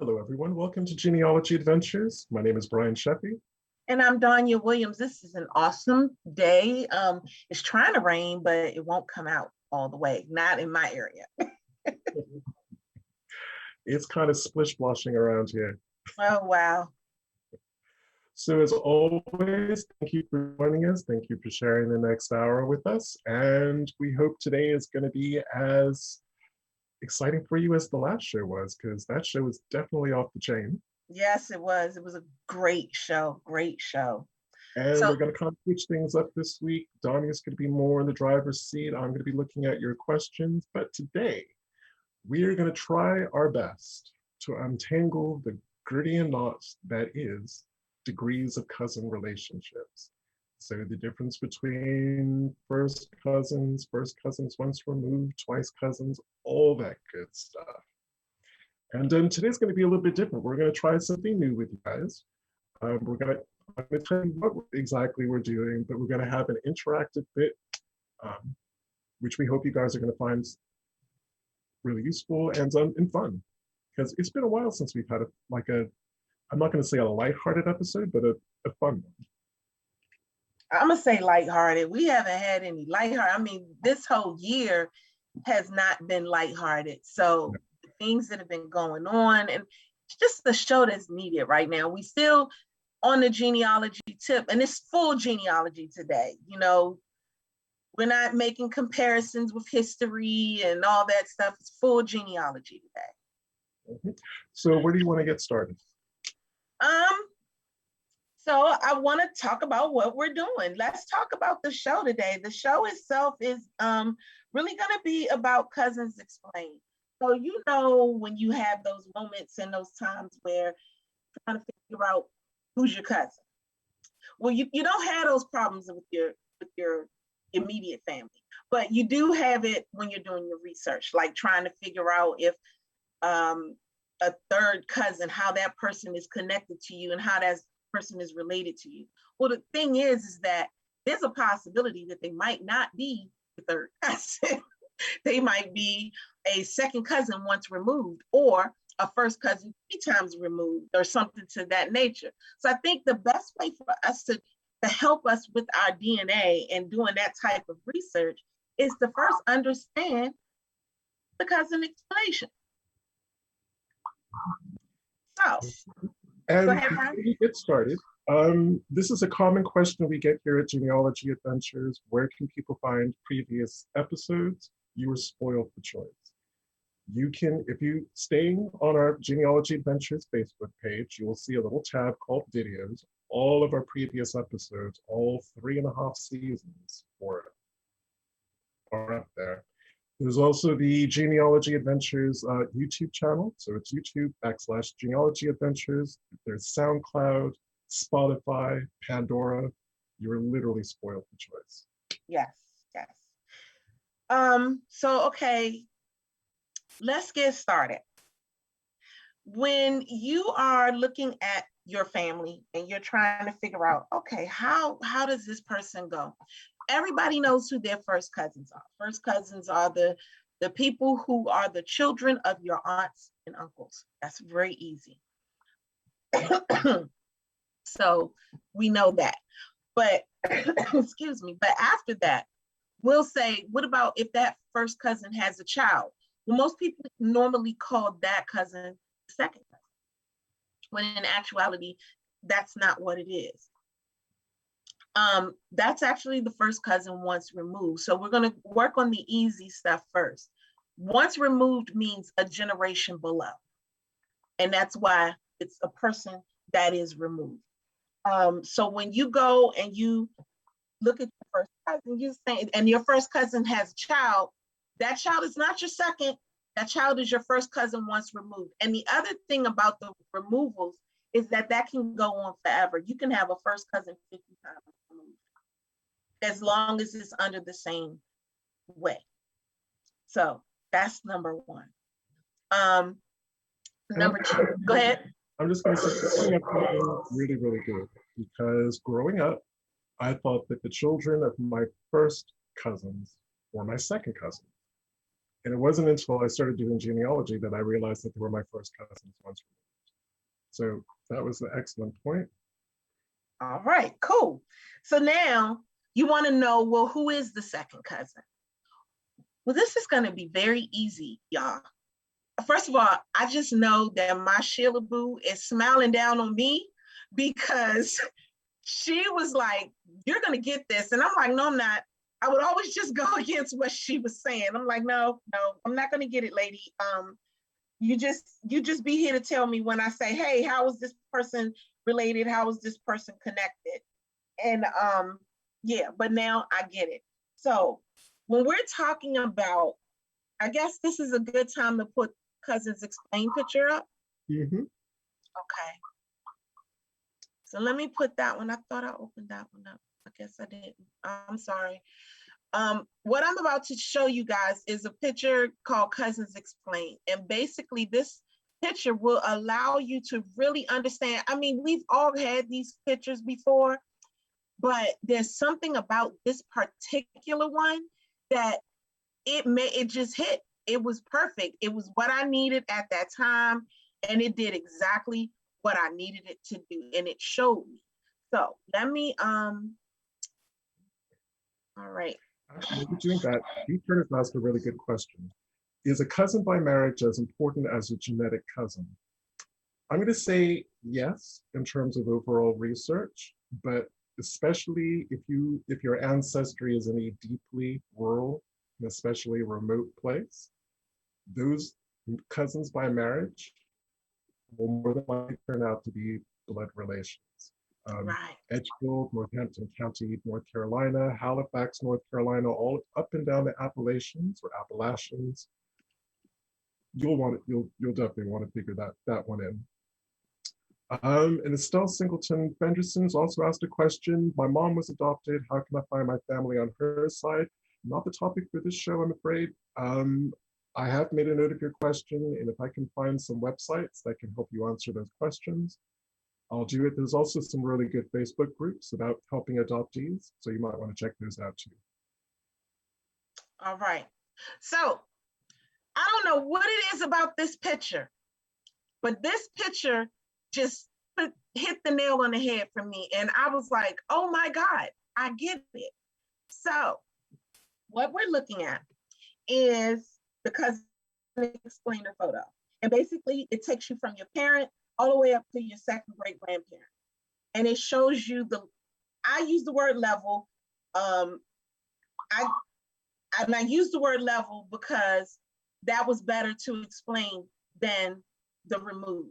Hello, everyone. Welcome to Genealogy Adventures. My name is Brian Sheffy. And I'm Danya Williams. This is an awesome day. It's trying to rain, but it won't come out all the way, not in my area. It's kind of splish-splashing around here. Oh, wow. So as always, thank you for joining us. Thank you for sharing the next hour with us. And we hope today is going to be as exciting for you as the last show was, because that show was definitely off the chain. Yes, it was. It was a great show. Great show. And So, we're going to kind of switch things up this week. Donnie's going to be more in the driver's seat. I'm going to be looking at your questions. But today, we are going to try our best to untangle the Gordian knot that is degrees of cousin relationships. So the difference between first cousins once removed, twice cousins, all that good stuff. And today's going to be a little bit different. We're going to try something new with you guys. I'm going to tell you what exactly we're doing, but we're going to have an interactive bit, which we hope you guys are going to find really useful and fun. Because it's been a while since we've had I'm not going to say a lighthearted episode, but a fun one. I'm going to say lighthearted. We haven't had any lighthearted. I mean, this whole year has not been lighthearted. So the things that have been going on, and it's just the show that's needed right now. We still on the genealogy tip, and it's full genealogy today. You know, we're not making comparisons with history and all that stuff. It's full genealogy today. Mm-hmm. So where do you want to get started? So I want to talk about what we're doing. Let's talk about the show today. The show itself is really going to be about Cousins Explained. So, you know, when you have those moments and those times where you're trying to figure out who's your cousin. Well, you don't have those problems with your immediate family, but you do have it when you're doing your research, like trying to figure out if a third cousin, how that person is connected to you and how that person is related to you. Well, the thing is that there's a possibility that they might not be the third cousin. They might be a second cousin once removed, or a first cousin 3 times removed, or something to that nature. So I think the best way for us to help us with our DNA and doing that type of research is to first understand the cousin explanation. So, and go ahead, before we get started, this is a common question we get here at Genealogy Adventures. Where can people find previous episodes? You were spoiled for choice. You can, if you staying on our Genealogy Adventures Facebook page, you will see a little tab called Videos. All of our previous episodes, all 3.5 seasons for it, are up there. There's also the Genealogy Adventures YouTube channel. So it's YouTube.com/Genealogy Adventures. There's SoundCloud, Spotify, Pandora. You're literally spoiled for choice. Yes. So, okay, let's get started. When you are looking at your family and you're trying to figure out, okay, how does this person go? Everybody knows who their first cousins are. First cousins are the people who are the children of your aunts and uncles. That's very easy. So we know that. But excuse me, but after that, we'll say, what about if that first cousin has a child? Well, most people normally call that cousin the second cousin, when in actuality, that's not what it is. That's actually the first cousin once removed. So we're going to work on the easy stuff first. Once removed means a generation below. And that's why it's a person that is removed. So when you go and you look at your first cousin, you're saying, and your first cousin has a child, that child is not your second. That child is your first cousin once removed. And the other thing about the removals is that can go on forever. You can have a first cousin 50 times removed, as long as it's under the same way. So that's number one. Number 2, go ahead. I'm just going to say something really, really good, because growing up, I thought that the children of my first cousins were my second cousins. And it wasn't until I started doing genealogy that I realized that they were my first cousins once removed. So that was an excellent point. All right, cool. So now you want to know, well, who is the second cousin? Well, this is going to be very easy, y'all. First of all, I just know that my Sheila Boo is smiling down on me because she was like, you're going to get this. And I'm like, no, I'm not. I would always just go against what she was saying. I'm like, no, I'm not going to get it, lady. You just be here to tell me when I say, hey, how is this person related? How is this person connected? And yeah, but now I get it. So when we're talking about, I guess this is a good time to put Cousins Explain picture up. Mm-hmm. Okay. So let me put that one. I thought I opened that one up. I guess I didn't. I'm sorry. What I'm about to show you guys is a picture called Cousins Explain. And basically this picture will allow you to really understand. I mean, we've all had these pictures before, but there's something about this particular one that it just hit. It was perfect. It was what I needed at that time, and it did exactly what I needed it to do, and it showed me. So let me all right. Actually, we're doing that. You turned to ask a really good question. Is a cousin by marriage as important as a genetic cousin? I'm going to say yes in terms of overall research, but especially if your ancestry is in a deeply rural and especially remote place, those cousins by marriage will more than likely turn out to be blood relations. Right. Edgefield, Northampton County, North Carolina, Halifax, North Carolina, all up and down the Appalachians or Appalachians. You'll definitely want to figure that one in. And Estelle Singleton Fenderson's also asked a question. My mom was adopted. How can I find my family on her side? Not the topic for this show, I'm afraid. I have made a note of your question, and if I can find some websites that can help you answer those questions, I'll do it. There's also some really good Facebook groups about helping adoptees, so you might want to check those out too. All right. So I don't know what it is about this picture, but this picture just hit the nail on the head for me. And I was like, oh my God, I get it. So what we're looking at is the Cousin Explainer photo. And basically it takes you from your parent all the way up to your second great grandparent. And it shows you I use the word level. I use the word level because that was better to explain than the remove.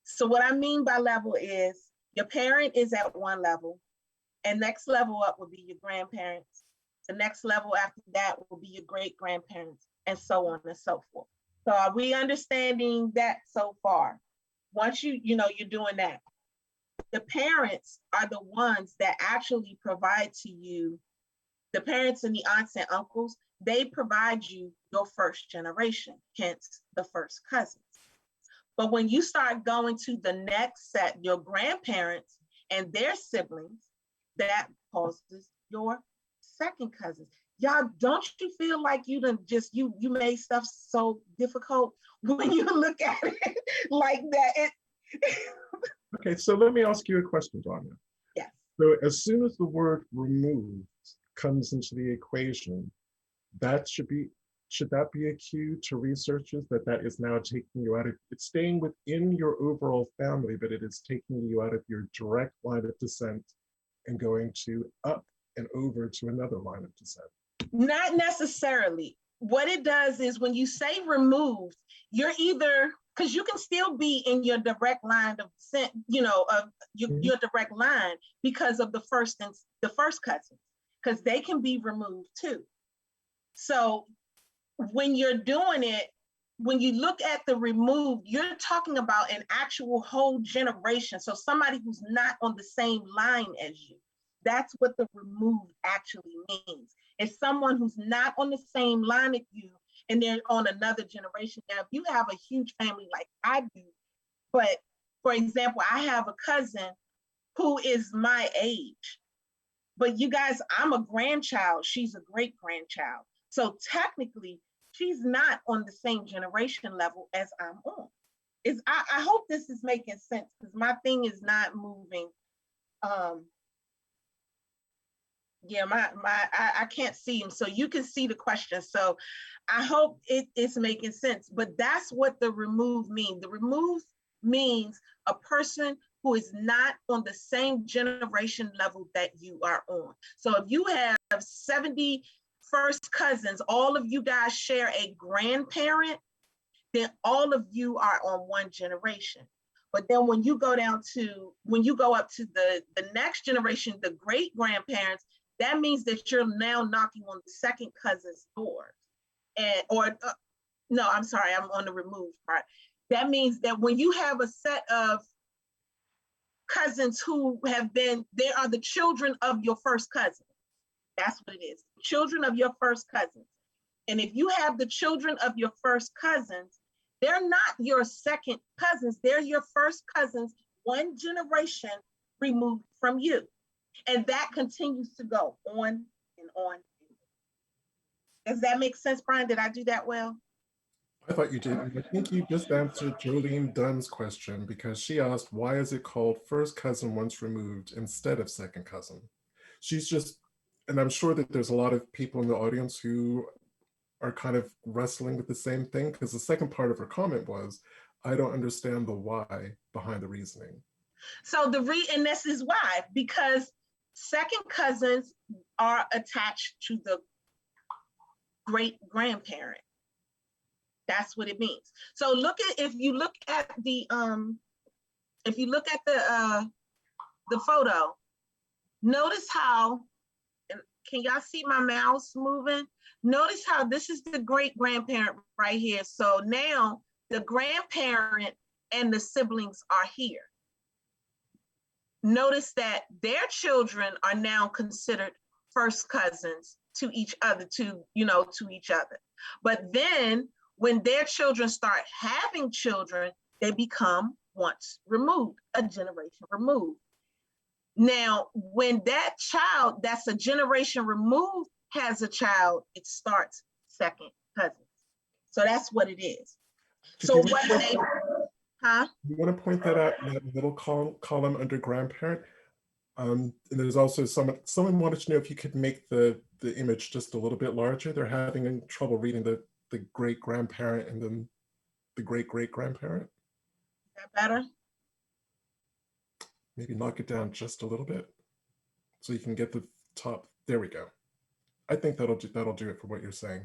So what I mean by level is your parent is at one level, and next level up will be your grandparents. The next level after that will be your great grandparents, and so on and so forth. So are we understanding that so far? Once you're doing that, the parents are the ones that actually provide to you, the parents and the aunts and uncles, they provide you your first generation, hence the first cousins. But when you start going to the next set, your grandparents and their siblings, that causes your second cousins. Y'all, don't you feel like you made stuff so difficult when you look at it like that? Okay, so let me ask you a question, Danya. Yes. So as soon as the word removed comes into the equation, should that be a cue to researchers that is now taking you out of, it's staying within your overall family, but it is taking you out of your direct line of descent and going to up and over to another line of descent? Not necessarily. What it does is when you say removed, you're either, because you can still be in your direct line of descent, your direct line because of the first cousins, because they can be removed too. So when you're doing it, when you look at the removed, you're talking about an actual whole generation. So somebody who's not on the same line as you. That's what the removed actually means. It's someone who's not on the same line as you and they're on another generation. Now, if you have a huge family like I do, but for example, I have a cousin who is my age, but you guys, I'm a grandchild. She's a great grandchild. So technically, she's not on the same generation level as I'm on. I hope this is making sense because my thing is not moving. Yeah, I can't see him, so you can see the question. So I hope it's making sense. But that's what the remove means. The remove means a person who is not on the same generation level that you are on. So if you have 70 first cousins, all of you guys share a grandparent, then all of you are on one generation. But then when you go up to the next generation, the great grandparents, that means that you're now knocking on the second cousin's door. No, I'm sorry, I'm on the removed part. That means that when you have a set of cousins who they are the children of your first cousin. That's what it is, children of your first cousins. And if you have the children of your first cousins, they're not your second cousins, they're your first cousins, one generation removed from you. And that continues to go on and on. Does that make sense, Brian? Did I do that well? I thought you did. And I think you just answered Jolene Dunn's question because she asked, why is it called first cousin once removed instead of second cousin? She's just, and I'm sure that there's a lot of people in the audience who are kind of wrestling with the same thing because the second part of her comment was, I don't understand the why behind the reasoning. So and this is why, because second cousins are attached to the great grandparent. That's what it means. So if you look at the photo, notice how, can y'all see my mouse moving? Notice how this is the great grandparent right here. So now the grandparent and the siblings are here. Notice that their children are now considered first cousins to each other, to each other. But then when their children start having children, they become once removed, a generation removed. Now, when that child that's a generation removed has a child, it starts second cousins. So that's what it is. So what they, You want to point that out in that middle column under grandparent? And there's also someone wanted to know if you could make the image just a little bit larger. They're having trouble reading the great grandparent and then the great great grandparent. Is that better? Maybe knock it down just a little bit so you can get the top. There we go. I think that'll do it for what you're saying.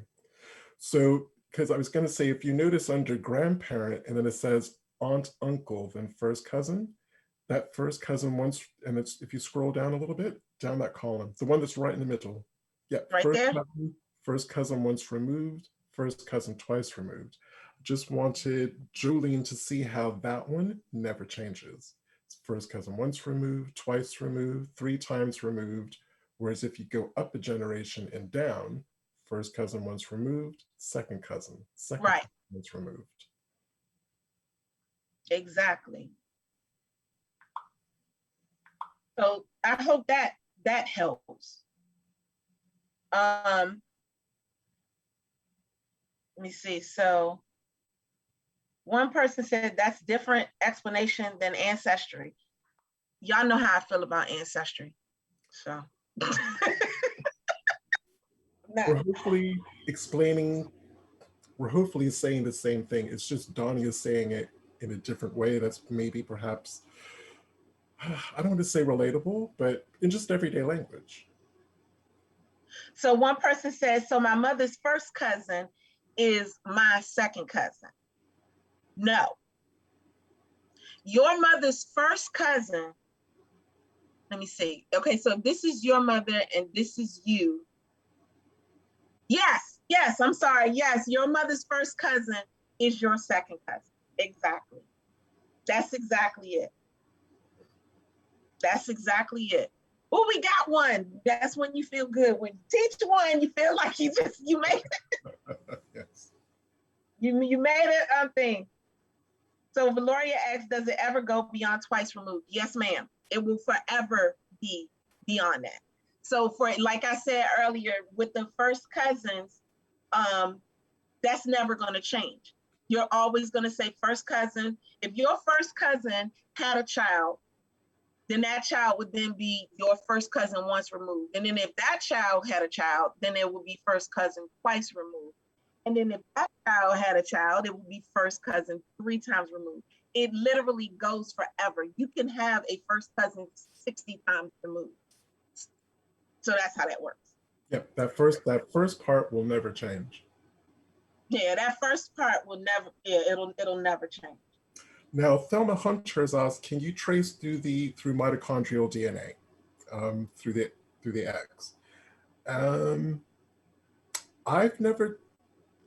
So, because I was going to say, if you notice under grandparent and then it says aunt, uncle, then first cousin, that first cousin once, and it's, if you scroll down a little bit, down that column, the one that's right in the middle. Yeah, right there. First cousin once removed, first cousin twice removed. Just wanted Jolene to see how that one never changes. It's first cousin once removed, twice removed, 3 times removed. Whereas if you go up a generation and down, first cousin once removed, second cousin right. cousin once removed. Exactly. So I hope that helps. Let me see. So one person said that's different explanation than ancestry. Y'all know how I feel about ancestry. So we're hopefully we're hopefully saying the same thing. It's just Donnie is saying it in a different way that's maybe perhaps, I don't want to say relatable, but in just everyday language. So one person says, so my mother's first cousin is my second cousin. No. Your mother's first cousin, let me see. Okay, so this is your mother and this is you. Yes, I'm sorry. Yes, your mother's first cousin is your second cousin. Exactly. That's exactly it. That's exactly it. Oh, we got one. That's when you feel good. When you teach one, you feel like you made it. Yes. You made it thing. So Valoria asks, does it ever go beyond twice removed? Yes, ma'am. It will forever be beyond that. So for, like I said earlier, with the first cousins, that's never going to change. You're always going to say first cousin. If your first cousin had a child, then that child would then be your first cousin once removed. And then if that child had a child, then it would be first cousin twice removed. And then if that child had a child, it would be first cousin 3 times removed. It literally goes forever. You can have a first cousin 60 times removed. So that's how that works. Yep, that first part will never change. Yeah, that first part will never, yeah, it'll never change. Now, Thelma Hunter has asked, can you trace through mitochondrial DNA through the X? I've never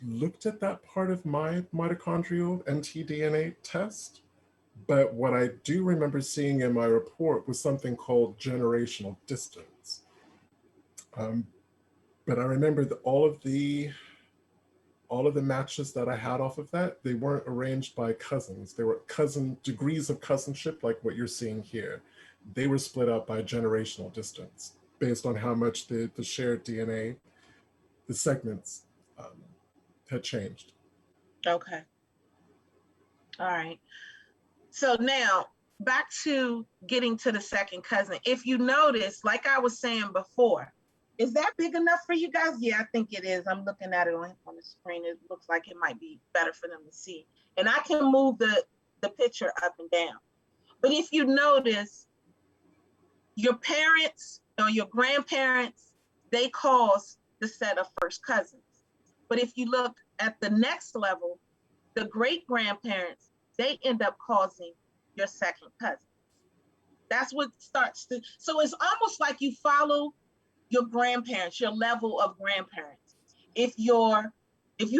looked at that part of my mitochondrial mtDNA test, but what I do remember seeing in my report was something called generational distance. But I remember that all of the matches that I had off of that, they weren't arranged by cousins. They were degrees of cousinship, like what you're seeing here. They were split up by generational distance based on how much the shared DNA, the segments had changed. Okay. All right. So now back to getting to the second cousin. If you notice, like I was saying before, is that big enough for you guys? Yeah, I think it is. I'm looking at it on the screen. It looks like it might be better for them to see. And I can move the picture up and down. But if you notice, your parents or your grandparents, they cause the set of first cousins. But if you look at the next level, the great-grandparents, they end up causing your second cousin. That's what starts to, so it's almost like you follow your grandparents, your level of grandparents. If you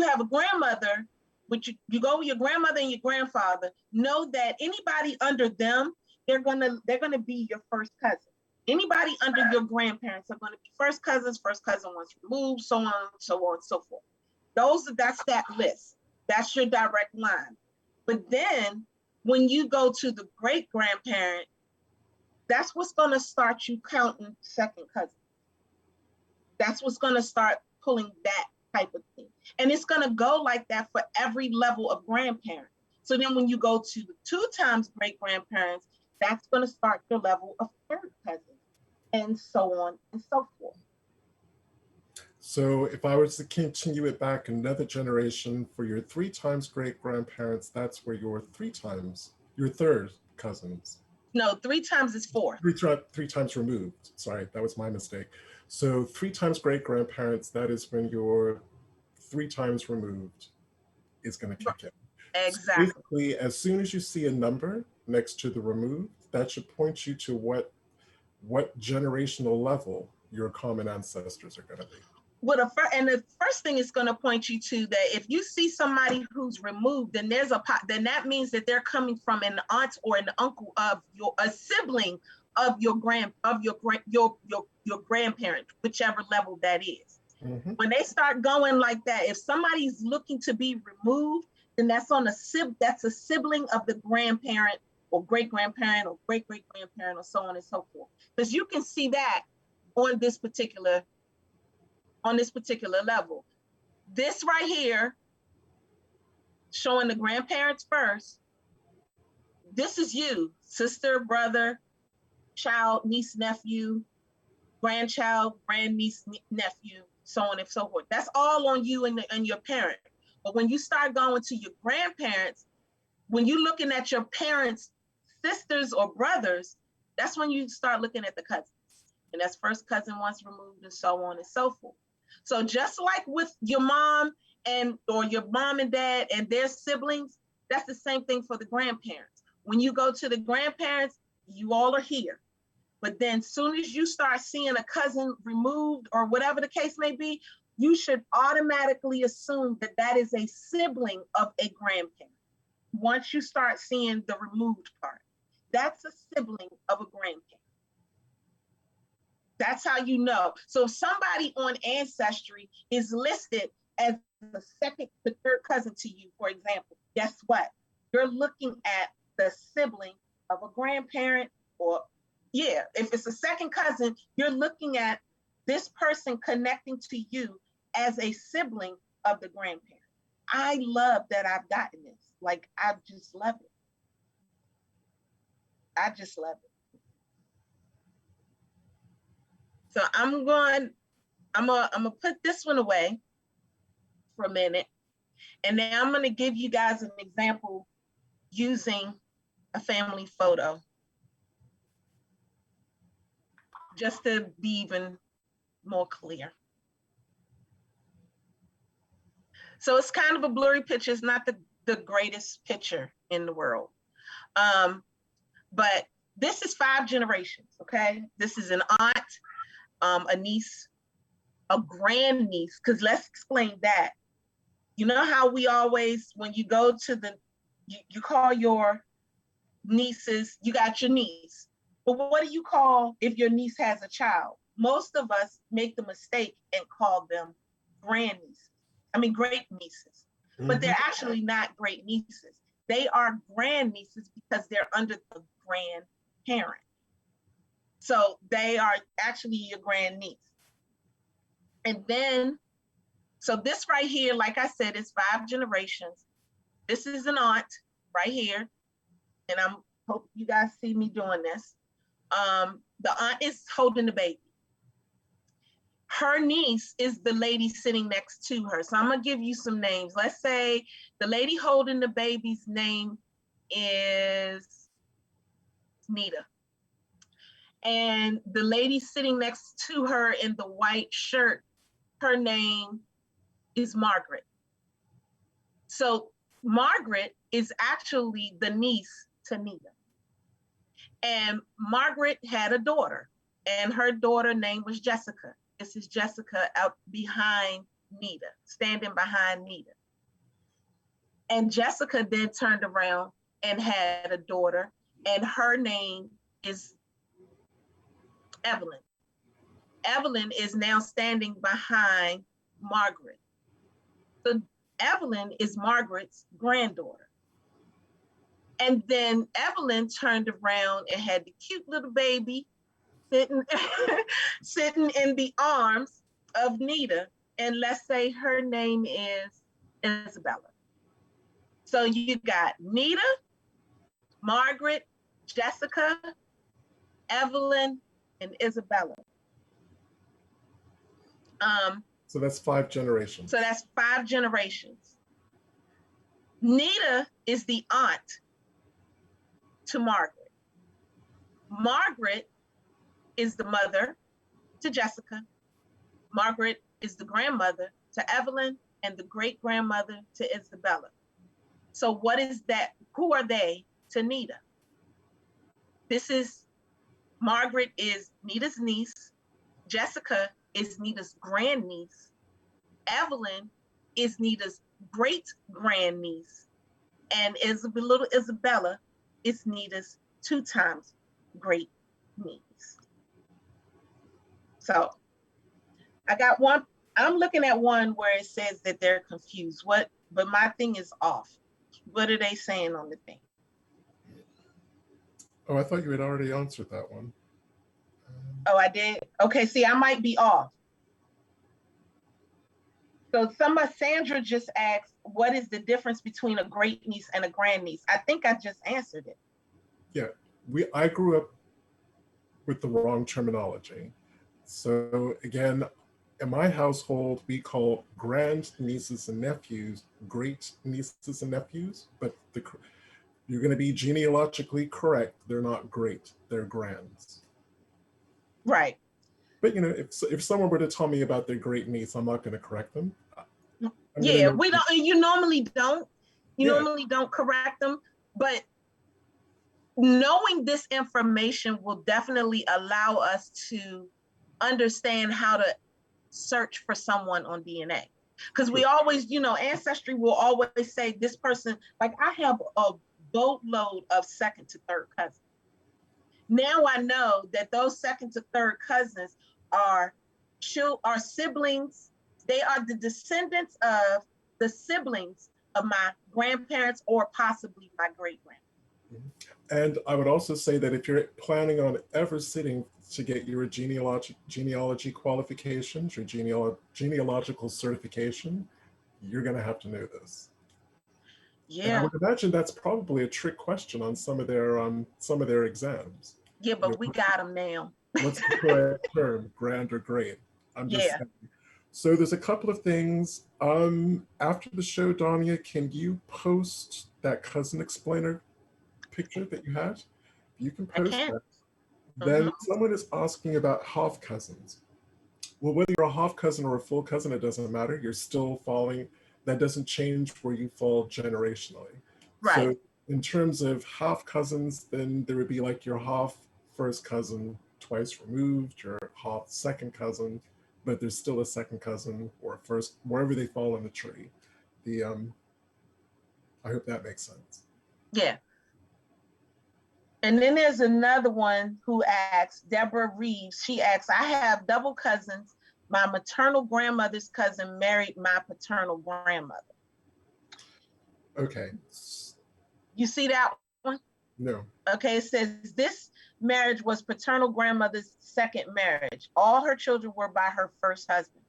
have a grandmother, which you go with your grandmother and your grandfather, know that anybody under them, they're gonna be your first cousin. Anybody under your grandparents are gonna be first cousin once removed, so on, so on, and so forth. That's that list. That's your direct line. But then when you go to the great grandparent, that's what's gonna start you counting second cousin. That's what's gonna start pulling that type of thing. And it's gonna go like that for every level of grandparent. So then when you go to the 2 times great grandparents, that's gonna start your level of third cousin, and so on and so forth. So if I was to continue it back another generation for your 3 times great grandparents, that's where your third cousins. No, 3 times is 4. Three times removed. Sorry, that was my mistake. So 3 times great grandparents, that is when your 3 times removed is going to kick in. Exactly. So basically, as soon as you see a number next to the removed, that should point you to what generational level your common ancestors are going to be. And the first thing it's going to point you to that if you see somebody who's removed, then then that means that they're coming from an aunt or an uncle of a sibling of your grandparent, whichever level that is. Mm-hmm. When they start going like that, if somebody's looking to be removed, then that's a sibling of the grandparent or great grandparent or great great grandparent or so on and so forth. Because you can see that on this particular level. This right here, showing the grandparents first, this is you, sister, brother, child, niece, nephew, grandchild, grandniece, nephew, so on and so forth. That's all on you and your parent. But when you start going to your grandparents, when you're looking at your parents' sisters or brothers, that's when you start looking at the cousins. And that's first cousin once removed and so on and so forth. So just like with your mom or your mom and dad and their siblings, that's the same thing for the grandparents. When you go to the grandparents, you all are here. But then soon as you start seeing a cousin removed or whatever the case may be, you should automatically assume that that is a sibling of a grandparent. Once you start seeing the removed part, that's a sibling of a grandparent. That's how you know. So if somebody on Ancestry is listed as the second to third cousin to you, for example, guess what? You're looking at the sibling of a grandparent, or if it's a second cousin, you're looking at this person connecting to you as a sibling of the grandparent. I love that I've gotten this. Like, I just love it. I just love it. So I'm gonna put this one away for a minute. And now I'm gonna give you guys an example using a family photo, just to be even more clear. So it's kind of a blurry picture. It's not the greatest picture in the world. But this is 5 generations, okay? This is an aunt, a niece, a grandniece, because let's explain that. You know how we always, when you go to you call your nieces, you got your niece. But what do you call if your niece has a child? Most of us make the mistake and call them grandnieces. I mean, great nieces, but they're actually not great nieces. They are grandnieces because they're under the grandparent. So they are actually your grandniece. And then, so this right here, like I said, is 5 generations. This is an aunt right here. And I hope you guys see me doing this. The aunt is holding the baby. Her niece is the lady sitting next to her. So I'm gonna give you some names. Let's say the lady holding the baby's name is Nita. And the lady sitting next to her in the white shirt, her name is Margaret. So Margaret is actually the niece to Nita. And Margaret had a daughter, and her daughter name was Jessica. This is Jessica out behind Nita, standing behind Nita. And Jessica then turned around and had a daughter, and her name is Evelyn. Evelyn is now standing behind Margaret. So Evelyn is Margaret's granddaughter. And then Evelyn turned around and had the cute little baby sitting, sitting in the arms of Nita. And let's say her name is Isabella. So you got Nita, Margaret, Jessica, Evelyn, and Isabella. So that's 5 generations. So that's 5 generations. Nita is the aunt to Margaret. Margaret is the mother to Jessica. Margaret is the grandmother to Evelyn and the great-grandmother to Isabella. So what is that? Who are they to Nita? This is, Margaret is Nita's niece. Jessica is Nita's grandniece. Evelyn is Nita's great-grandniece. And little Isabella is Nita's 2 times great niece. So I got one, I'm looking at one where it says that they're confused. But my thing is off. What are they saying on the thing? Oh, I thought you had already answered that one. Oh, I did? Okay, see, I might be off. So Sandra just asked, what is the difference between a great niece and a grandniece? I think I just answered it. Yeah, I grew up with the wrong terminology. So again, in my household, we call grand nieces and nephews great nieces and nephews, but you're going to be genealogically correct. They're not great, they're grands. Right. But you know, if someone were to tell me about their great niece, I'm not going to correct them. Yeah, we don't. You normally don't. You Yeah. normally don't correct them, but knowing this information will definitely allow us to understand how to search for someone on DNA. Because we always, you know, Ancestry will always say this person, like I have a boatload of 2nd to 3rd cousins. Now I know that those 2nd to 3rd cousins are siblings. They are the descendants of the siblings of my grandparents or possibly my great-grandparents. And I would also say that if you're planning on ever sitting to get your genealogy qualifications, your genealogical certification, you're going to have to know this. And I Yeah. would imagine that's probably a trick question on some of their exams. Yeah, You know, but we got them now. what's the correct term, grand or great? I'm just Yeah. saying. So there's a couple of things. After the show, Danya, can you post that cousin explainer picture that you had? You can I post can't. that. Hmm. Then someone is asking about half cousins. Well, whether you're a half cousin or a full cousin, it doesn't matter. You're still falling. That doesn't change where you fall generationally. Right. So, in terms of half cousins, then there would be like your half first cousin twice removed, your half second cousin, but there's still a second cousin or a first, wherever they fall in the tree. The I hope that makes sense. Yeah. And then there's another one who asks, Deborah Reeves, she asks, I have double cousins. My maternal grandmother's cousin married my paternal grandmother. Okay. You see that one? No. Okay, it says this marriage was paternal grandmother's second marriage. All her children were by her first husband.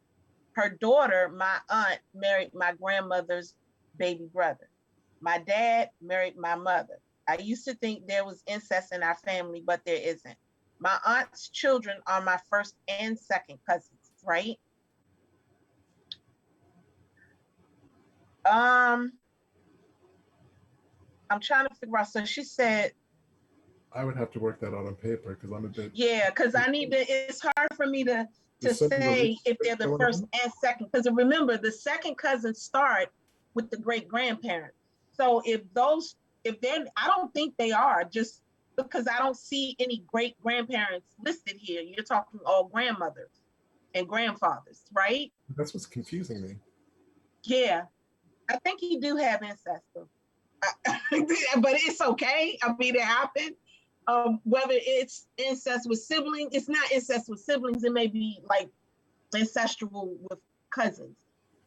Her daughter, my aunt, married my grandmother's baby brother. My dad married my mother. I used to think there was incest in our family, but there isn't. My aunt's children are my first and second cousins, right? Um, I'm trying to figure out. So she said, I would have to work that out on paper because I'm a bit. yeah, because I need to, it's hard for me to There's some say if they're relationship the going first on. and second. Because remember, the second cousins start with the great grandparents. So if they're, I don't think they are, just because I don't see any great grandparents listed here. You're talking all grandmothers and grandfathers, right? That's what's confusing me. Yeah, I think you do have ancestors. But it's okay. I mean, it happened. Whether it's incest with siblings, it's not incest with siblings. It may be like ancestral with cousins,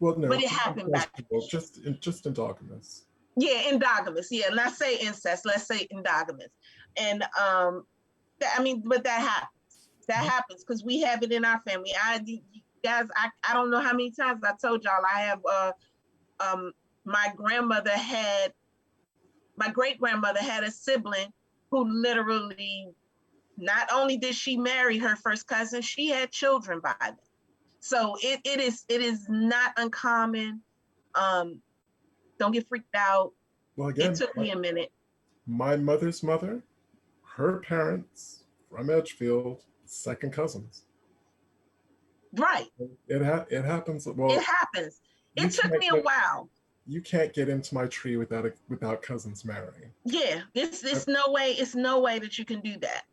Well, but no, it not happened back vegetable, then. just endogamous. Yeah, endogamous. Yeah, let's say incest. Let's say endogamous. And I mean, but that happens. That Mhm. happens because we have it in our family. Guys, I don't know how many times I told y'all I have um my grandmother had my great grandmother had a sibling who literally not only did she marry her first cousin, she had children by them. So it is not uncommon. Um, don't get freaked out. Well, It again, took me a minute. my mother's mother, her parents from Edgefield, second cousins. Right. It happens. It Well, happens. you It took can't me a get while. you can't get into my tree without cousins marrying. Yeah, Uh, it's no way, it's no way that you can do that.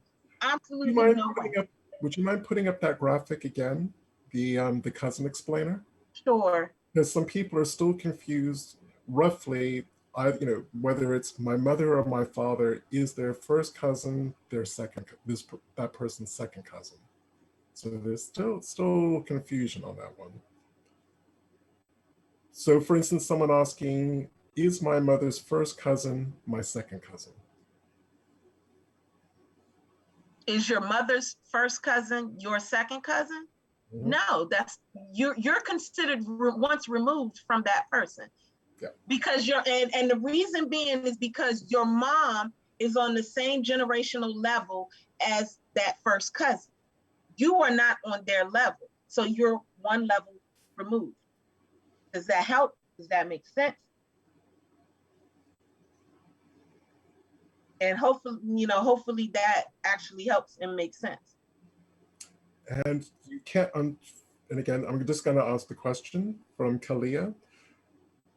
Would you Absolutely mind no way. putting up? Would you mind putting up that graphic again? The cousin explainer, Sure. because some people are still confused. Roughly, whether it's my mother or my father is their first cousin, their second that person's second cousin. So there's still confusion on that one. So, for instance, someone asking, "Is my mother's first cousin my second cousin?" Is your mother's first cousin your second cousin? Mhm. No, that's you're considered once removed from that person. Yeah, Because and the reason being is because your mom is on the same generational level as that first cousin. You are not on their level, so you're one level removed. Does that help? Does that make sense? And hopefully that actually helps and makes sense. and you can't. And again, I'm just going to ask the question from Kalia.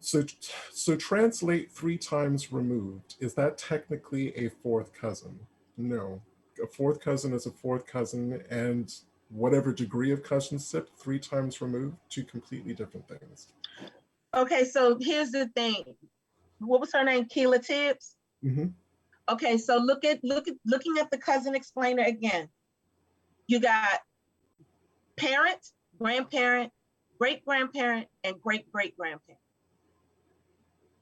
So, so translate three times removed. Is that technically a fourth cousin? No. A fourth cousin is a fourth cousin, and whatever degree of cousinship, three times removed, two completely different things. Okay, so here's the thing. What was her name? Keela Tibbs. Hmm. Okay, so looking at the cousin explainer again. You got parent, grandparent, great grandparent, and great great grandparent.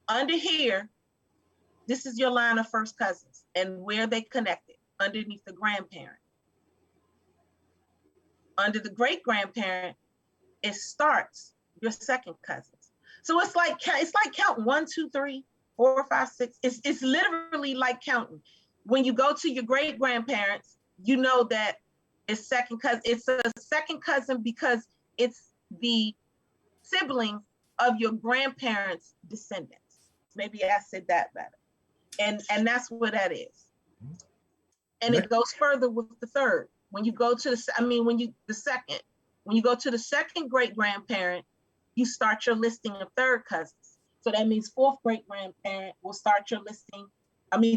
Under here, this is your line of first cousins and where they connected underneath the grandparent. Under the great grandparent, it starts your second cousins. So it's like counting 1, 2, 3, 4, 5, 6. It's literally like counting. When you go to your great grandparents, you know that it's second cousin. It's a second cousin because it's the siblings of your grandparents' descendants. Maybe I said that better. And that's what that is. And it Next, goes further with the third. When you go to when you go to the second great grandparent, you start your listing of third cousins. So that means fourth great grandparent will start your listing.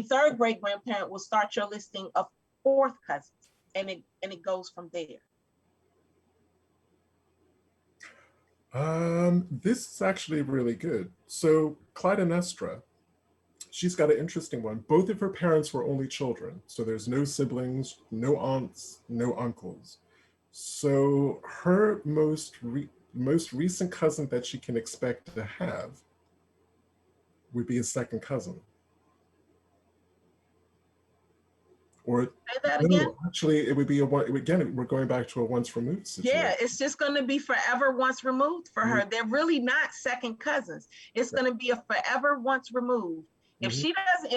Third great grandparent will start your listing of fourth cousins, and it goes from there. this is actually really good. So Clytemnestra, she's got an interesting one. Both of her parents were only children, so there's no siblings, no aunts, no uncles. So her most recent cousin that she can expect to have would be a second cousin. Or Say that again. no, actually, it would be a one. Again, we're going back to a once removed situation. Yeah, it's just going to be forever once removed for her. They're really not second cousins. It's going to be a forever once removed. If Mhm. she doesn't,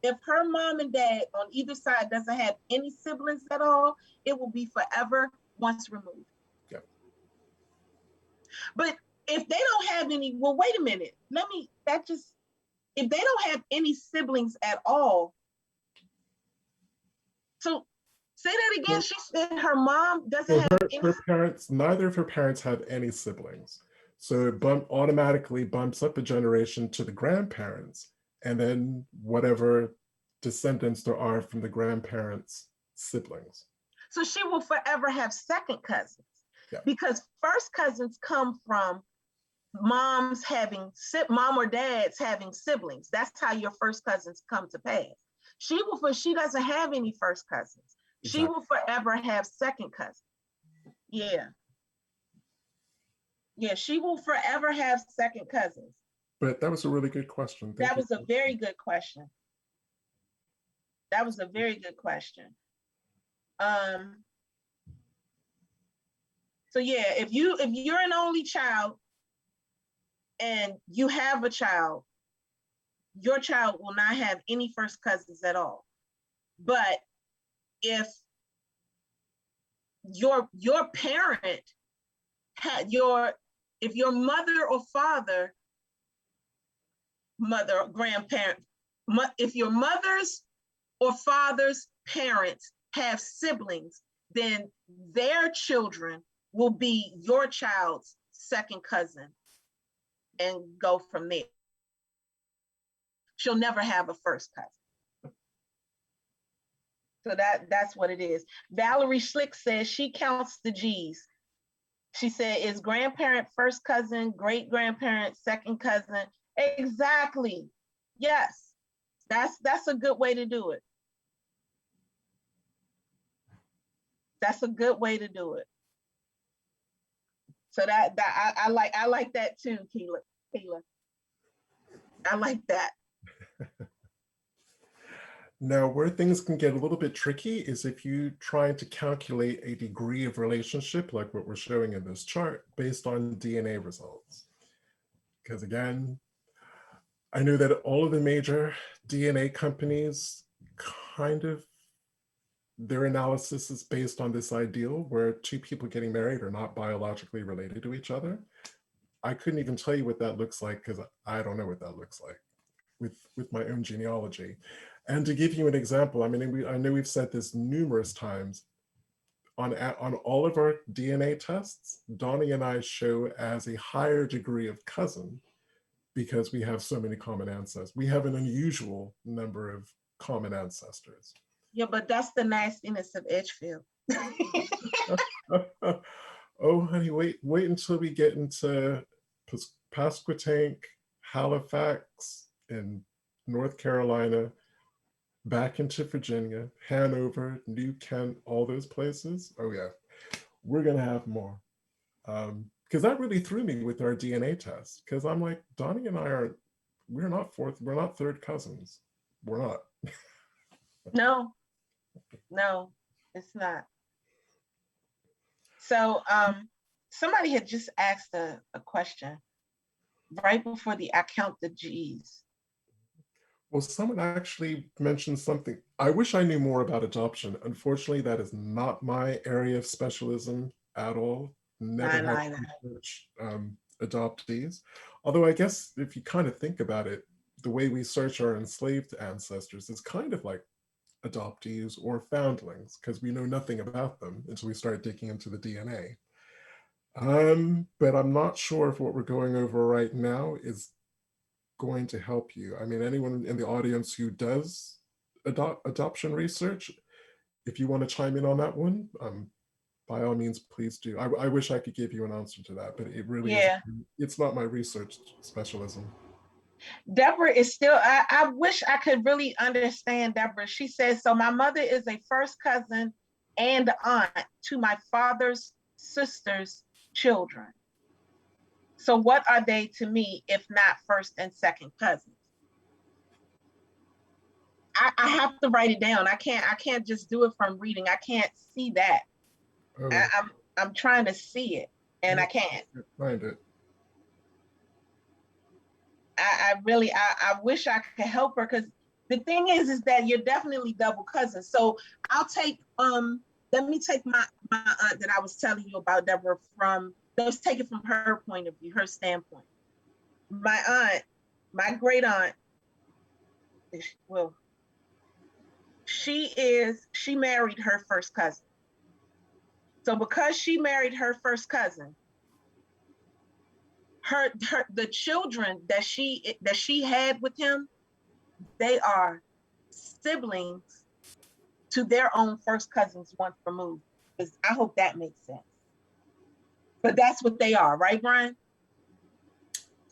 if her mom and dad on either side doesn't have any siblings at all, it will be forever once removed. Yeah. But if they don't have any, well, wait a minute. If they don't have any siblings at all, so say that again. So, She said her mom doesn't so have any. her parents, neither of her parents have any siblings. So it automatically bumps up a generation to the grandparents, and then whatever descendants there are from the grandparents' siblings. So she will forever have second cousins, Yeah. because first cousins come from mom or dads having siblings. That's how your first cousins come to pass. She doesn't have any first cousins. She Exactly. will forever have second cousins. Yeah. Yeah, she will forever have second cousins. But that was a really good question. Thank That you. was a very good question. That was a very good question. So yeah, if you're an only child and you have a child, your child will not have any first cousins at all. But if your parent had if your mother or father, grandparent, if your mother's or father's parents have siblings, then their children will be your child's second cousin and go from there. She'll never have a first cousin. So that's what it is. Valerie Schlick says she counts the G's. She said, is grandparent first cousin, great grandparent second cousin? Exactly. Yes. That's a good way to do it. That's a good way to do it. So I like that too, Keela. I like that. Now, where things can get a little bit tricky is if you try to calculate a degree of relationship, like what we're showing in this chart, based on DNA results. Because again, I know that all of the major DNA companies kind of, their analysis is based on this ideal where two people getting married are not biologically related to each other. I couldn't even tell you what that looks like because I don't know what that looks like with my own genealogy. And to give you an example, I mean, I know we've said this numerous times, on all of our DNA tests, Donnie and I show as a higher degree of cousin because we have so many common ancestors. We have an unusual number of common ancestors. Yeah, but that's the nastiness of Edgefield. Oh, honey, wait until we get into Pasquotank, Halifax, and North Carolina, back into Virginia, Hanover, New Kent, all those places. Oh yeah, we're gonna have more. Because that really threw me with our DNA test. Because I'm like, Donnie and I we're not third cousins. We're not. No, it's not. So somebody had just asked a question. right before the I count the G's. Well, someone actually mentioned something. I wish I knew more about adoption. Unfortunately, that is not my area of specialism at all. Never Mine had either. to research adoptees. Although I guess if you kind of think about it, the way we search our enslaved ancestors is kind of like adoptees or foundlings, because we know nothing about them until we start digging into the DNA. But I'm not sure if what we're going over right now is going to help you. I mean, anyone in the audience who does adoption research, if you want to chime in on that one, by all means, please do. I wish I could give you an answer to that, but it really is, Yeah. it's not my research specialism. Deborah is still, I wish I could really understand Deborah. She says, so my mother is a first cousin and aunt to my father's sister's children. So what are they to me if not first and second cousins? I have to write it down. I can't just do it from reading. I can't see that. Oh, I'm trying to see it and I can't. find it. I really I wish I could help her because the thing is that you're definitely double cousins. So I'll take let me take my aunt that I was telling you about, Deborah, from let's take it from her point of view, her standpoint. My aunt, my great aunt, well, she married her first cousin. So because she married her first cousin, her the children that she had with him, they are siblings to their own first cousins once removed. Because I hope that makes sense. But that's what they are, right, Brian?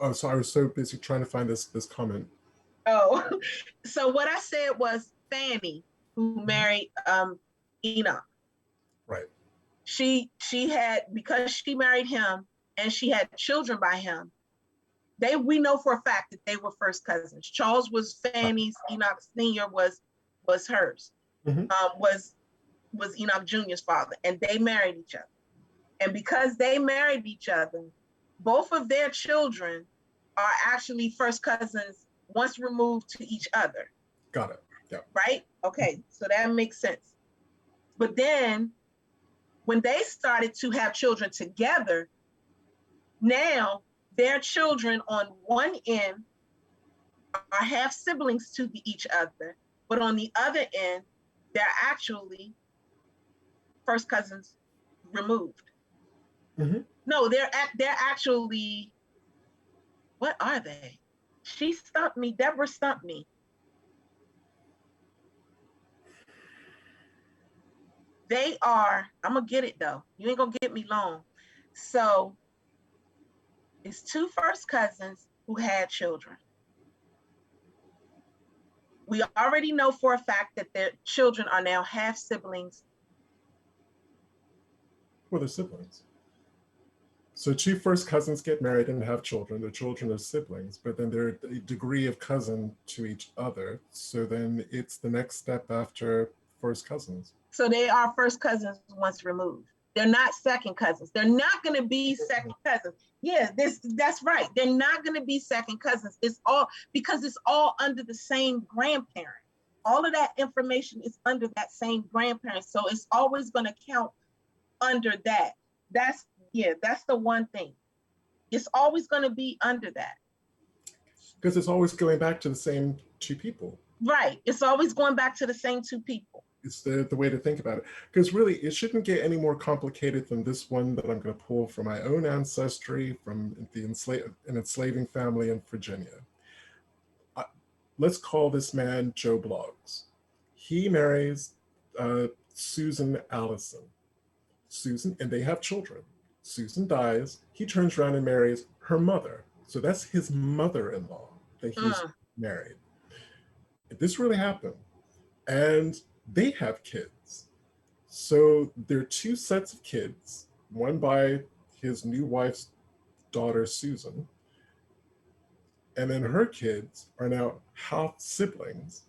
Oh, so I was so busy trying to find this comment. Oh, so what I said was Fanny, who married Enoch. Right. She had, because she married him and she had children by him, we know for a fact that they were first cousins. Charles was Fanny's, Enoch Sr. was hers, Mm-hmm. was Enoch Jr.'s father, and they married each other. And because they married each other, both of their children are actually first cousins once removed to each other. Got it. Yeah. Right? Okay, so that makes sense. But then when they started to have children together, now their children on one end are half siblings to each other, but on the other end, they're actually first cousins removed. Mm-hmm. No, they're actually, what are they? She stumped me. Deborah stumped me. They are, I'm gonna get it though. You ain't gonna get me long. So it's two first cousins who had children. We already know for a fact that their children are now half siblings. Well, they're siblings. So two first cousins get married and have children. Their children are siblings, but then they're a degree of cousin to each other. So then it's the next step after first cousins. So they are first cousins once removed. They're not second cousins. They're not going to be second cousins. Yeah, that's right. They're not going to be second cousins. It's all because it's all under the same grandparent. All of that information is under that same grandparent. So it's always going to count under that. That's the one thing. It's always going to be under that. Because it's always going back to the same two people. Right. It's always going back to the same two people. It's the way to think about it. Because really, it shouldn't get any more complicated than this one that I'm going to pull from my own ancestry from an enslaving family in Virginia. Let's call this man Joe Bloggs. He marries Susan Allison. Susan, and they have children. Susan dies. He turns around and marries her mother. So that's his mother-in-law that he's married. This really happened. And they have kids. So there are two sets of kids, one by his new wife's daughter, Susan, and then her kids are now half siblings.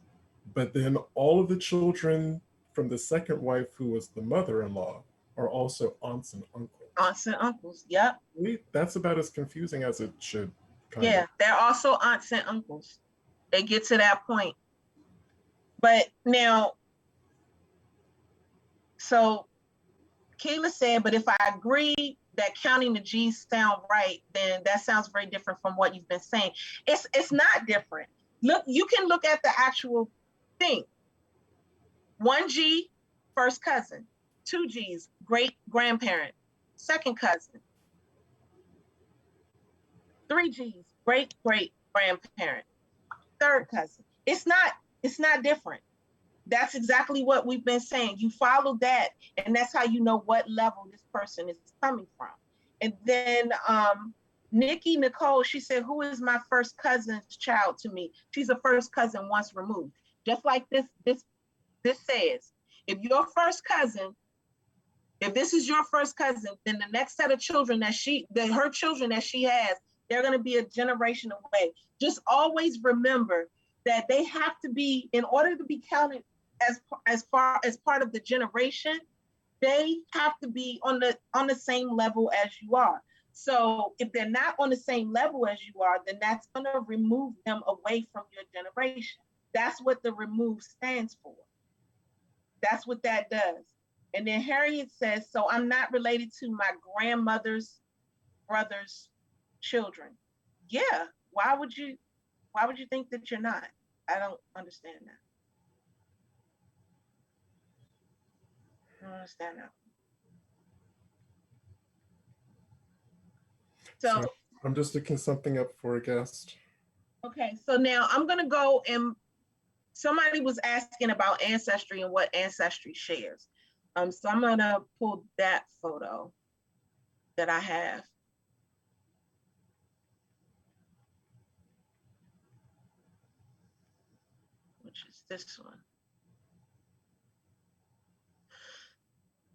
But then all of the children from the second wife, who was the mother-in-law, are also aunts and uncles. Aunts and uncles, yep. That's about as confusing as it should kind of. Yeah, they're also aunts and uncles. They get to that point. But now, so Kayla said, but if I agree that counting the G's sound right, then that sounds very different from what you've been saying. It's not different. Look, you can look at the actual thing. 1G, first cousin. 2G's, great-grandparent, second cousin. 3G's, great-great-grandparent, third cousin. It's not different. That's exactly what we've been saying. You follow that, and that's how you know what level this person is coming from. And then Nikki Nicole, she said, who is my first cousin's child to me? She's a first cousin once removed. Just like this says, if your first cousin, if this is your first cousin, then the next set of children her children that she has, they're going to be a generation away. Just always remember that they have to be, in order to be counted as far as part of the generation, they have to be on the same level as you are. So if they're not on the same level as you are, then that's going to remove them away from your generation. That's what the remove stands for. That's what that does. And then Harriet says, so I'm not related to my grandmother's brother's children. Yeah, why would you think that you're not? I don't understand that. I don't understand that. So I'm just looking something up for a guest. Okay, so now I'm gonna go, and somebody was asking about Ancestry and what Ancestry shares. So I'm gonna pull that photo that I have. Which is this one.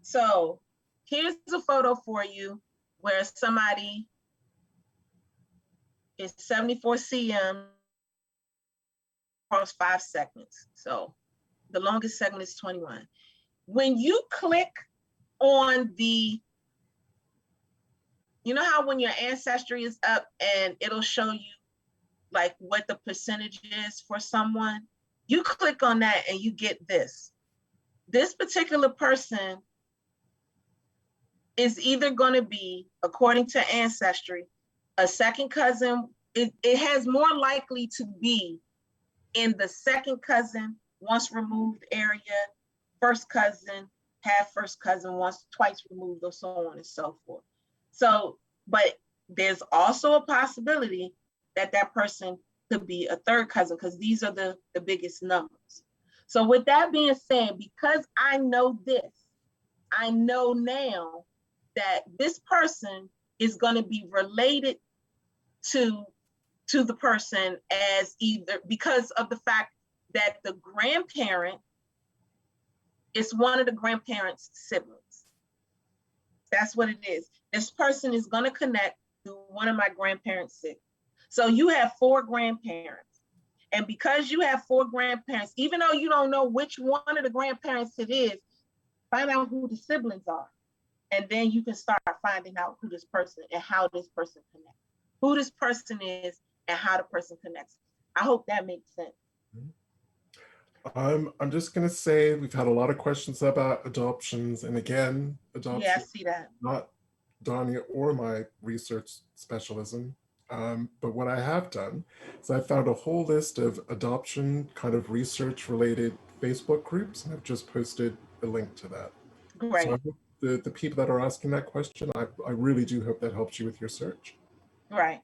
So here's a photo for you where somebody is 74 cm across 5 segments. So the longest segment is 21. When you click on you know how when your Ancestry is up and it'll show you like what the percentage is for someone, you click on that and you get this. This particular person is either going to be, according to Ancestry, a second cousin. It has more likely to be in the second cousin, once removed area, first cousin, half first cousin, once, twice removed, or so on and so forth. So, but there's also a possibility that that person could be a third cousin, because these are the biggest numbers. So with that being said, because I know this, I know now that this person is going to be related to the person as either because of the fact that the grandparent is one of the grandparents' siblings. That's what it is. This person is going to connect to one of my grandparents' siblings. So you have 4 grandparents. And because you have 4 grandparents, even though you don't know which one of the grandparents it is, find out who the siblings are. And then you can start finding out who this person and how this person connects. Who this person is and how the person connects. I hope that makes sense. I'm just going to say we've had a lot of questions about adoptions, and again, adoption. Yeah, I see that. Not Danya or my research specialism, but what I have done is I found a whole list of adoption kind of research-related Facebook groups, and I've just posted a link to that. Great. So I hope the people that are asking that question, I really do hope that helps you with your search. Right.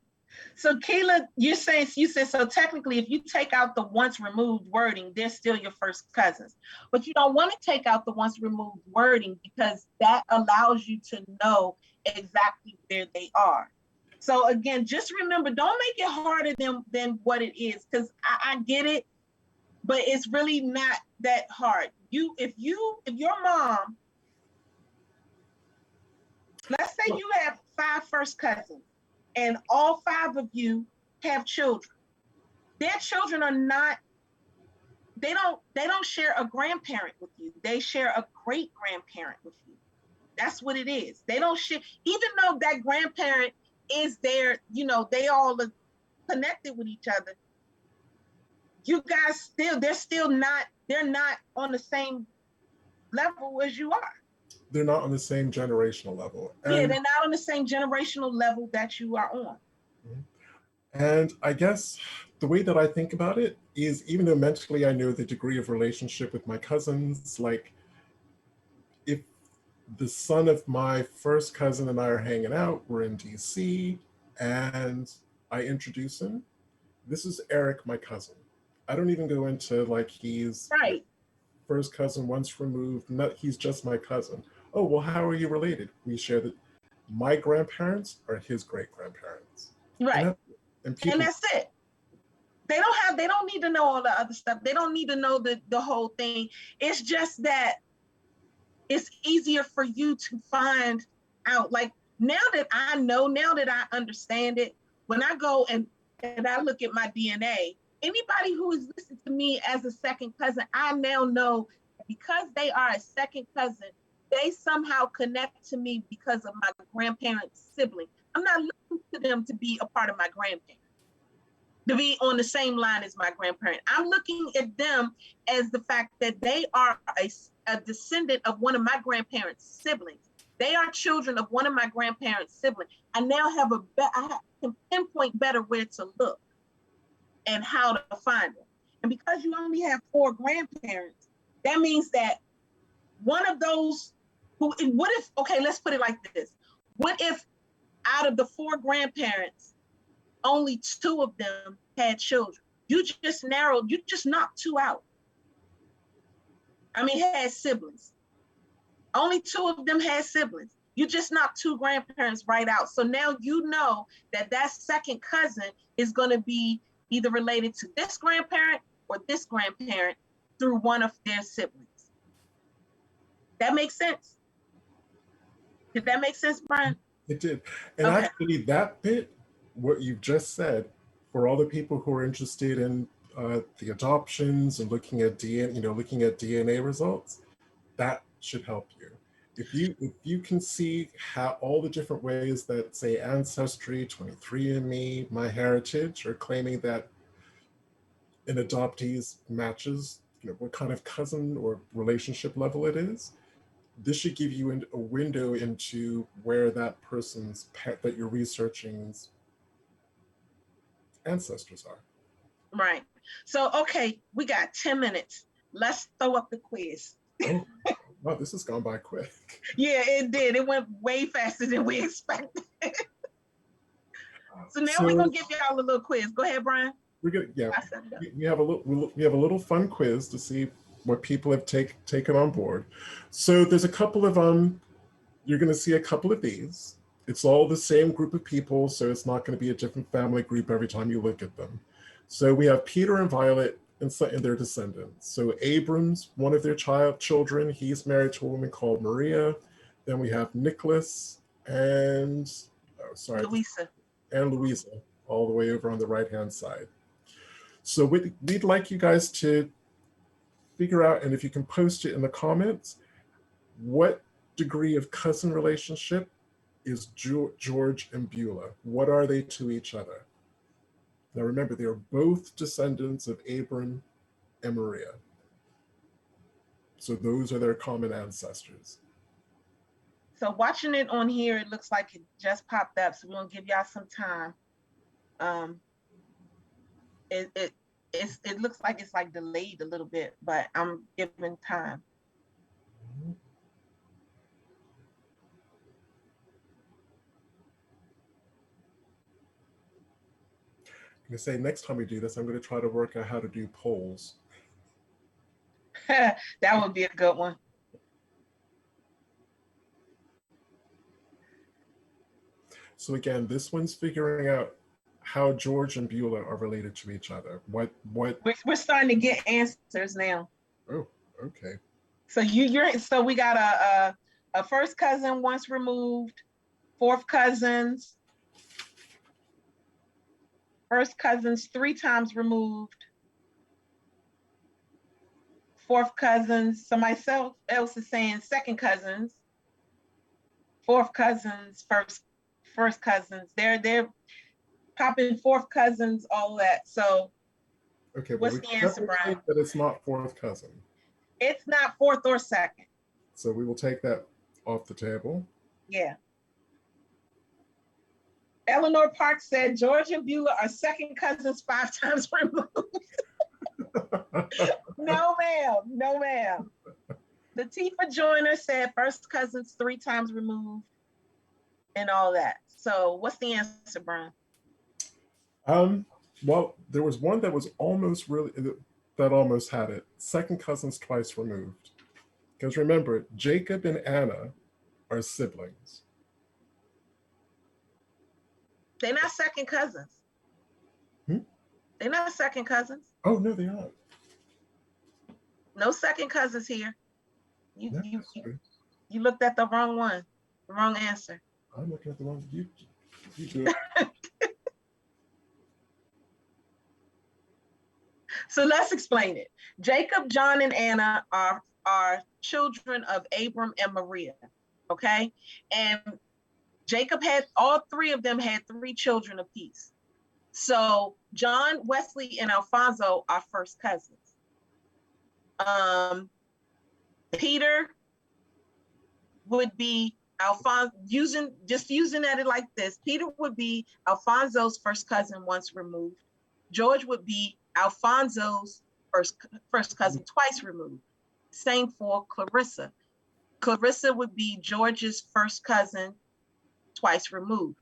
So Kayla, you said so technically if you take out the once removed wording, they're still your first cousins. But you don't want to take out the once removed wording because that allows you to know exactly where they are. So again, just remember, don't make it harder than what it is, because I get it, but it's really not that hard. If your mom, let's say you have 5 first cousins, and all 5 of you have children. Their children are not, they don't share a grandparent with you. They share a great-grandparent with you. That's what it is. They don't share, even though that grandparent is there, they all connected with each other, you guys they're not on the same level as you are. They're not on the same generational level. Yeah, And they're not on the same generational level that you are on. and I guess the way that I think about it is, even though mentally I know the degree of relationship with my cousins, like if the son of my first cousin and I are hanging out, we're in DC, and I introduce him. This is Eric, my cousin. I don't even go into like he's Right, first cousin once removed. Not, he's just my cousin. Oh, well, how are you related? We share that my grandparents are his great grandparents. And right. that, and And people, that's it. They don't need to know all the other stuff. They don't need to know the whole thing. It's just that it's easier for you to find out. Like now that I know, now that I understand it, when I go and I look at my DNA, anybody who is listening to me as a second cousin, I now know because they are a second cousin, they somehow connect to me because of my grandparents' sibling. I'm not looking to them to be a part of my grandparents, to be on the same line as my grandparent. I'm looking at them as the fact that they are a descendant of one of my grandparents' siblings. They are children of one of my grandparents' siblings. I now have I can pinpoint better where to look and how to find them. And because you only have 4 grandparents, that means that one of those what if, okay, let's put it like this. What if out of the 4 grandparents, only 2 of them had children? You just knocked 2 out. I mean, had siblings. Only 2 of them had siblings. You just knocked 2 grandparents right out. So now you know that that second cousin is going to be either related to this grandparent or this grandparent through one of their siblings. That makes sense? Did that make sense, Brian? it did. And Okay. actually, that bit, what you've just said, for all the people who are interested in the adoptions and looking at DNA results, that should help you. If you can see how all the different ways that, say, Ancestry, 23andMe, MyHeritage are claiming that an adoptee's matches, what kind of cousin or relationship level it is, this should give you a window into where that person's pet that you're researching's ancestors are. Right. So, okay, we got 10 minutes. Let's throw up the quiz. Oh, wow, this has gone by quick. Yeah, it did. It went way faster than we expected. So now we're gonna give y'all a little quiz. Go ahead, Brian. We're gonna, yeah, we have a little fun quiz to see what people have taken on board. So there's a couple of you're gonna see a couple of these. It's all the same group of people, so it's not gonna be a different family group every time you look at them. So we have Peter and Violet and their descendants. So Abram's one of their children. He's married to a woman called Maria. Then we have Nicholas and Louisa. and Louisa, all the way over on the right-hand side. So we'd like you guys to figure out, and if you can post it in the comments, what degree of cousin relationship is George and Beulah? What are they to each other? Now remember, they are both descendants of Abram and Maria. So those are their common ancestors. So watching it on here, it looks like it just popped up. So we're gonna give y'all some time. It looks like it's like delayed a little bit, but I'm giving time. I'm gonna say next time we do this, I'm gonna try to work out how to do polls. That would be a good one. So again, this one's figuring out how George and Beulah are related to each other. What? We're starting to get answers now. Oh, okay. So so we got a first cousin once removed, fourth cousins, first cousins 3 times removed, fourth cousins. Somebody else is saying second cousins, fourth cousins, first cousins. popping fourth cousins, all that. So Okay, well, what's we the can answer, definitely Brian? take that it's not fourth cousin. It's not fourth or second. So we will take that off the table. Yeah. Eleanor Park said George and Beulah are second cousins 5 times removed. No, ma'am. No, ma'am. Latifah Joyner said first cousins 3 times removed and all that. So what's the answer, Brian? Well, there was one that was almost really that almost had it. Second cousins twice removed. Because remember, Jacob and Anna are siblings. They're not second cousins. Hmm? They're not second cousins. Oh no, they aren't. No second cousins here. You No, you that's true. you looked at the wrong one, the wrong answer. I'm looking at the wrong. You do it. So let's explain it. Jacob, John, and Anna are children of Abram and Maria. Okay, and Jacob had all 3 of them had 3 children apiece. So John, Wesley, and Alfonso are first cousins. Peter would be Alfonso, using that like this. Peter would be Alfonso's first cousin once removed. George would be Alfonso's first cousin twice removed. Same for Clarissa. Clarissa would be George's first cousin twice removed.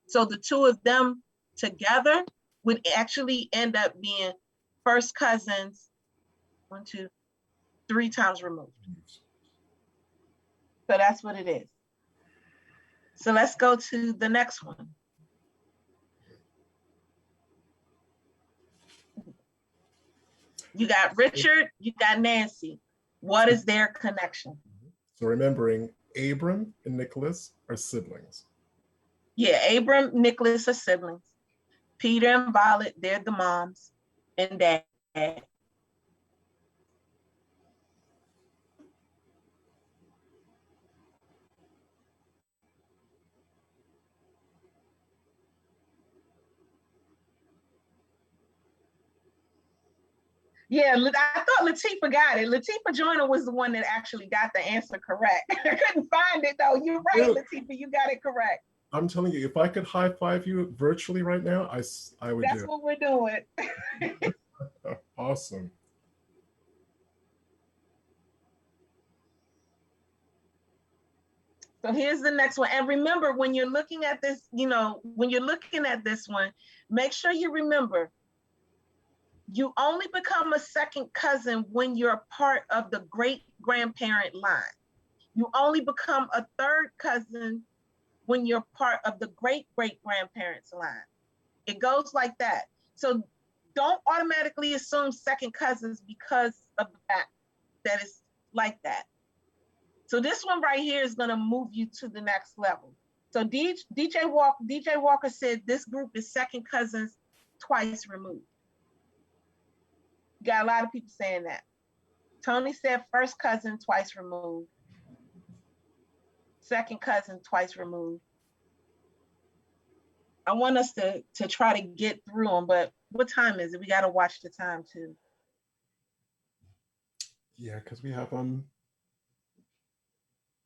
So the 2 of them together would actually end up being first cousins 1, 2, 3 times removed. So that's what it is. So let's go to the next one. You got Richard, you got Nancy. What is their connection? So remembering, Abram and Nicholas are siblings. Yeah, Abram, Nicholas are siblings. Peter and Violet, they're the moms and dad. Yeah, I thought Latifah got it. Latifah Joyner was the one that actually got the answer correct. I couldn't find it though. You're right, Latifah, you got it correct. I'm telling you, if I could high five you virtually right now, I would. That's what we're doing. Awesome. So here's the next one. And remember, when you're looking at this, when you're looking at this one, make sure you remember, you only become a second cousin when you're part of the great-grandparent line. You only become a third cousin when you're part of the great-great-grandparents line. It goes like that. So don't automatically assume second cousins because of the fact that it's like that. So this one right here is going to move you to the next level. So DJ Walker said this group is second cousins twice removed. Got a lot of people saying that. Tony said first cousin twice removed. Second cousin twice removed. I want us to try to get through them, but what time is it? We got to watch the time too. Yeah, because we have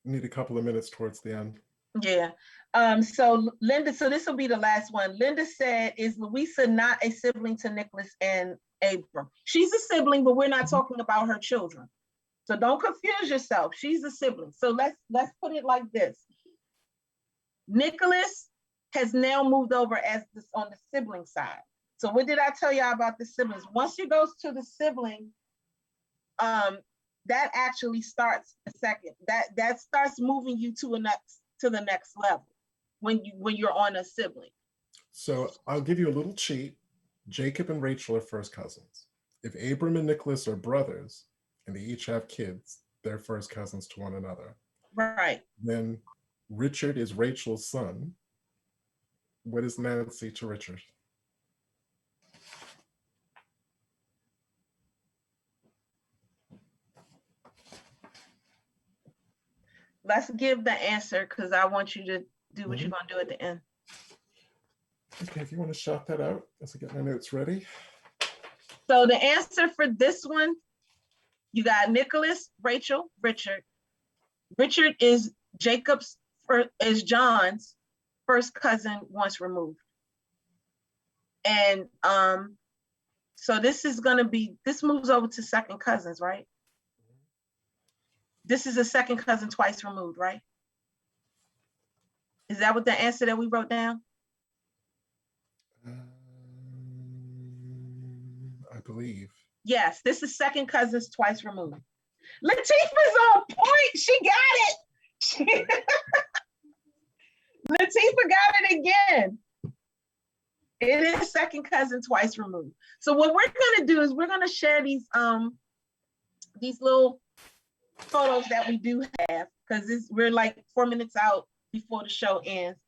need a couple of minutes towards the end. Yeah. So Linda, so this will be the last one. Linda said, is Louisa not a sibling to Nicholas and Abram? She's a sibling, but we're not talking about her children. So don't confuse yourself. She's a sibling. So let's put it like this. Nicholas has now moved over as this on the sibling side. So what did I tell y'all about the siblings? Once you go to the sibling, that actually starts a second. That starts moving you to the next level when you're on a sibling. So I'll give you a little cheat. Jacob and Rachel are first cousins. If Abram and Nicholas are brothers and they each have kids, they're first cousins to one another. Right. Then Richard is Rachel's son. What is Nancy to Richard? Let's give the answer because I want you to do what you're going to do at the end. Okay, if you want to shout that out as I get my notes ready. So the answer for this one, you got Nicholas, Rachel, Richard. Richard is John's first cousin once removed. And so this moves over to second cousins, right? This is a second cousin twice removed, right? Is that what the answer that we wrote down? I believe. Yes, this is second cousins twice removed. Latifah's on point. She got it. Latifah got it again. It is second cousin twice removed. So what we're gonna do is we're gonna share these little photos that we do have, because we're like 4 minutes out before the show ends.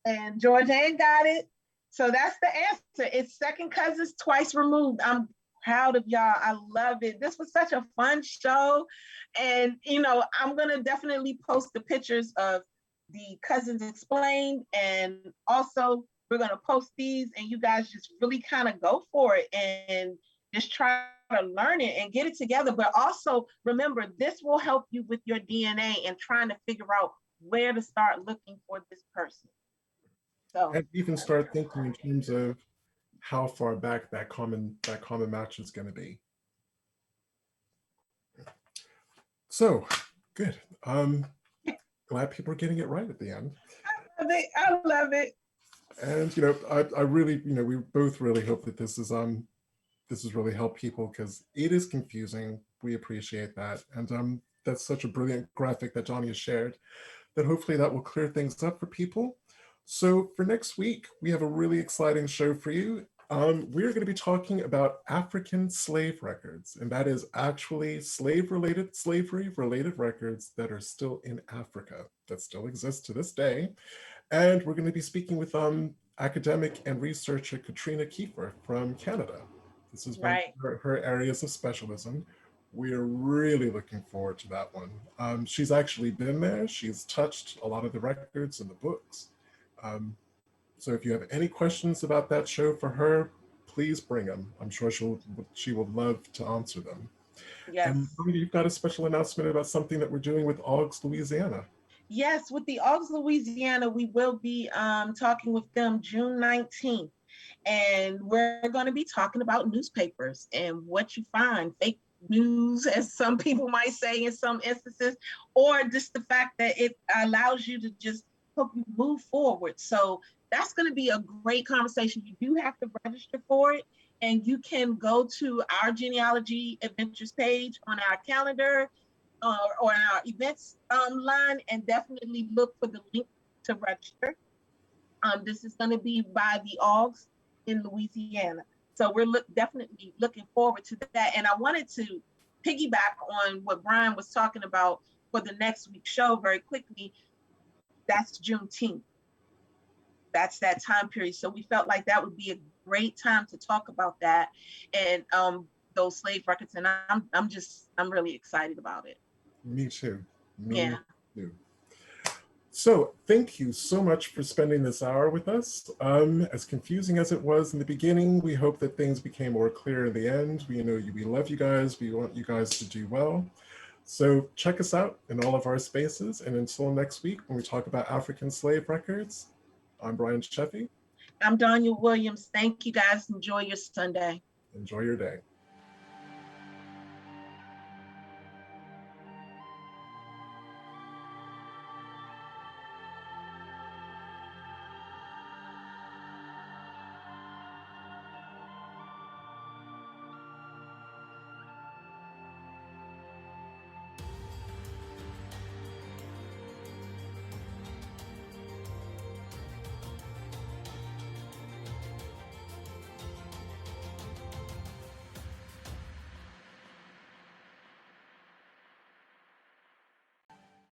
And Georgianne got it. So that's the answer. It's second cousins twice removed. I'm proud of y'all. I love it. This was such a fun show. And I'm gonna definitely post the pictures of the Cousins Explained, and also we're gonna post these, and you guys just really kind of go for it and just try to learn it and get it together. But also remember, this will help you with your DNA and trying to figure out where to start looking for this person. So, and you can start thinking in terms of how far back that common match is going to be. So good. Glad people are getting it right at the end. I love it. And I really, we both really hope that this has really helped people, because it is confusing. We appreciate that. And that's such a brilliant graphic that Johnny has shared, that hopefully that will clear things up for people. So for next week, we have a really exciting show for you. We're going to be talking about African slave records, and that is actually slavery-related records that are still in Africa, that still exist to this day. And we're going to be speaking with academic and researcher Katrina Kiefer from Canada. This is one of her areas of specialism. We're really looking forward to that one. She's actually been there. She's touched a lot of the records and the books. So if you have any questions about that show for her, please bring them. I'm sure she will love to answer them. Yes. And you've got a special announcement about something that we're doing with Augs, Louisiana. Yes, with the Augs, Louisiana, we will be talking with them June 19th. And we're going to be talking about newspapers and what you find, fake news, as some people might say in some instances, or just the fact that it allows you to just help you move forward. So that's going to be a great conversation. You do have to register for it, and you can go to our Genealogy Adventures page on our calendar or in our events line, and definitely look for the link to register. This is going to be by the Augs in Louisiana. So we're definitely looking forward to that. And I wanted to piggyback on what Brian was talking about for the next week's show very quickly. That's Juneteenth. That's that time period. So we felt like that would be a great time to talk about that and those slave records. And I'm really excited about it. Me too. Me too. So thank you so much for spending this hour with us. As confusing as it was in the beginning, we hope that things became more clear in the end. We love you guys. We want you guys to do well. So check us out in all of our spaces. And until next week, when we talk about African slave records, I'm Brian Sheffy. I'm Danya Williams. Thank you guys. Enjoy your Sunday. Enjoy your day.